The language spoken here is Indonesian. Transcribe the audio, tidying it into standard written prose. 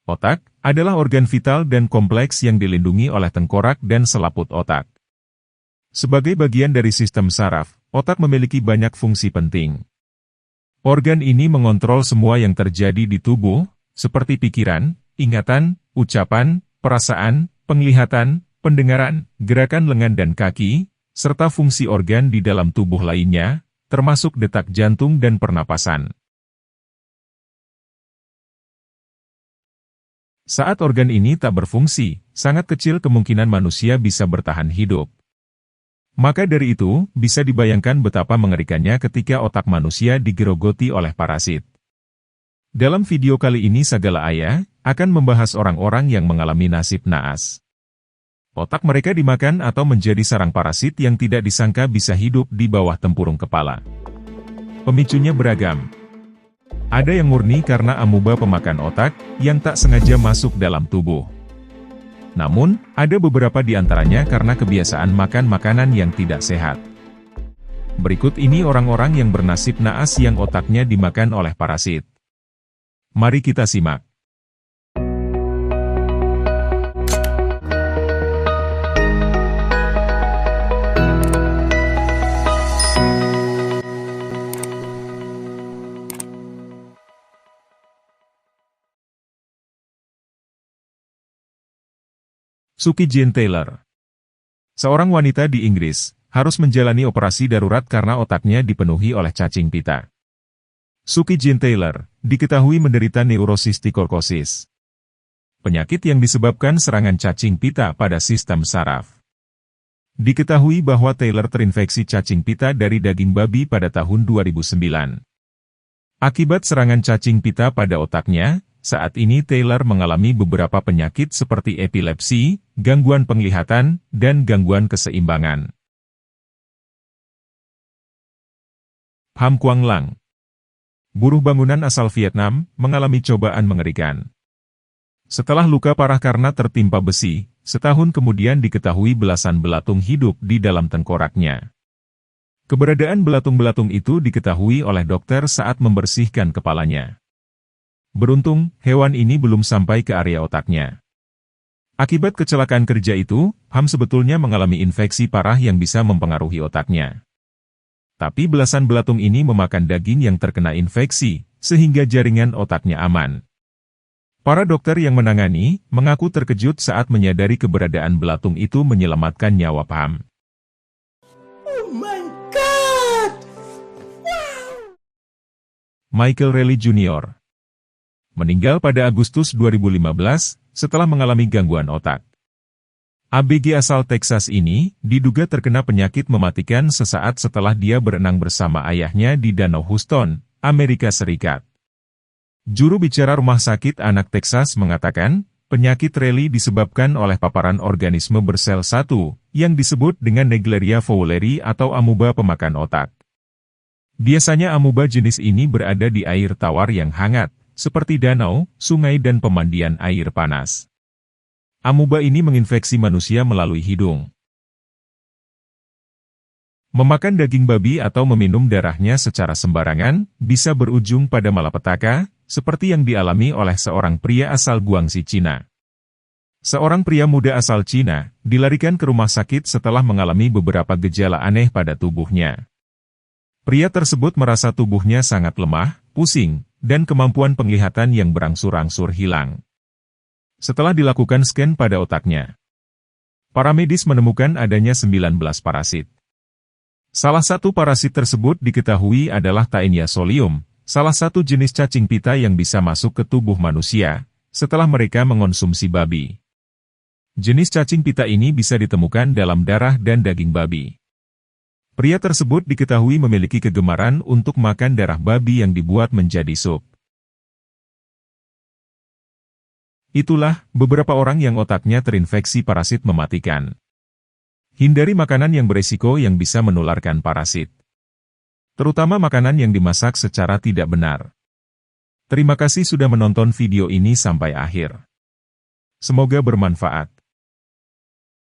Otak adalah organ vital dan kompleks yang dilindungi oleh tengkorak dan selaput otak. Sebagai bagian dari sistem saraf, otak memiliki banyak fungsi penting. Organ ini mengontrol semua yang terjadi di tubuh, seperti pikiran, ingatan, ucapan, perasaan, penglihatan, pendengaran, gerakan lengan dan kaki, serta fungsi organ di dalam tubuh lainnya, termasuk detak jantung dan pernapasan. Saat organ ini tak berfungsi, sangat kecil kemungkinan manusia bisa bertahan hidup. Maka dari itu, bisa dibayangkan betapa mengerikannya ketika otak manusia digerogoti oleh parasit. Dalam video kali ini Sagala Ayah akan membahas orang-orang yang mengalami nasib naas. Otak mereka dimakan atau menjadi sarang parasit yang tidak disangka bisa hidup di bawah tempurung kepala. Pemicunya beragam. Ada yang murni karena amuba pemakan otak, yang tak sengaja masuk dalam tubuh. Namun, ada beberapa di antaranya karena kebiasaan makan makanan yang tidak sehat. Berikut ini orang-orang yang bernasib naas yang otaknya dimakan oleh parasit. Mari kita simak. Suki Jean Taylor. Seorang wanita di Inggris, harus menjalani operasi darurat karena otaknya dipenuhi oleh cacing pita. Suki Jean Taylor, diketahui menderita neurosistikorosis. Penyakit yang disebabkan serangan cacing pita pada sistem saraf. Diketahui bahwa Taylor terinfeksi cacing pita dari daging babi pada tahun 2009. Akibat serangan cacing pita pada otaknya, saat ini Taylor mengalami beberapa penyakit seperti epilepsi, gangguan penglihatan, dan gangguan keseimbangan. Pham Quang Lang, buruh bangunan asal Vietnam, mengalami cobaan mengerikan. Setelah luka parah karena tertimpa besi, setahun kemudian diketahui belasan belatung hidup di dalam tengkoraknya. Keberadaan belatung-belatung itu diketahui oleh dokter saat membersihkan kepalanya. Beruntung, hewan ini belum sampai ke area otaknya. Akibat kecelakaan kerja itu, Pham sebetulnya mengalami infeksi parah yang bisa mempengaruhi otaknya. Tapi belasan belatung ini memakan daging yang terkena infeksi, sehingga jaringan otaknya aman. Para dokter yang menangani, mengaku terkejut saat menyadari keberadaan belatung itu menyelamatkan nyawa Pham. Oh my God! Wow! Michael Reilly Jr. meninggal pada Agustus 2015, setelah mengalami gangguan otak. ABG asal Texas ini, diduga terkena penyakit mematikan sesaat setelah dia berenang bersama ayahnya di Danau Houston, Amerika Serikat. Juru bicara Rumah Sakit Anak Texas mengatakan, penyakit Reilly disebabkan oleh paparan organisme bersel 1, yang disebut dengan Naegleria fowleri atau amuba pemakan otak. Biasanya amuba jenis ini berada di air tawar yang hangat, seperti danau, sungai dan pemandian air panas. Amuba ini menginfeksi manusia melalui hidung. Memakan daging babi atau meminum darahnya secara sembarangan, bisa berujung pada malapetaka, seperti yang dialami oleh seorang pria asal Guangxi, Cina. Seorang pria muda asal Cina, dilarikan ke rumah sakit setelah mengalami beberapa gejala aneh pada tubuhnya. Pria tersebut merasa tubuhnya sangat lemah, pusing, dan kemampuan penglihatan yang berangsur-angsur hilang. Setelah dilakukan scan pada otaknya, para medis menemukan adanya 19 parasit. Salah satu parasit tersebut diketahui adalah Taenia solium, salah satu jenis cacing pita yang bisa masuk ke tubuh manusia, setelah mereka mengonsumsi babi. Jenis cacing pita ini bisa ditemukan dalam darah dan daging babi. Pria tersebut diketahui memiliki kegemaran untuk makan darah babi yang dibuat menjadi sup. Itulah beberapa orang yang otaknya terinfeksi parasit mematikan. Hindari makanan yang beresiko yang bisa menularkan parasit. Terutama makanan yang dimasak secara tidak benar. Terima kasih sudah menonton video ini sampai akhir. Semoga bermanfaat.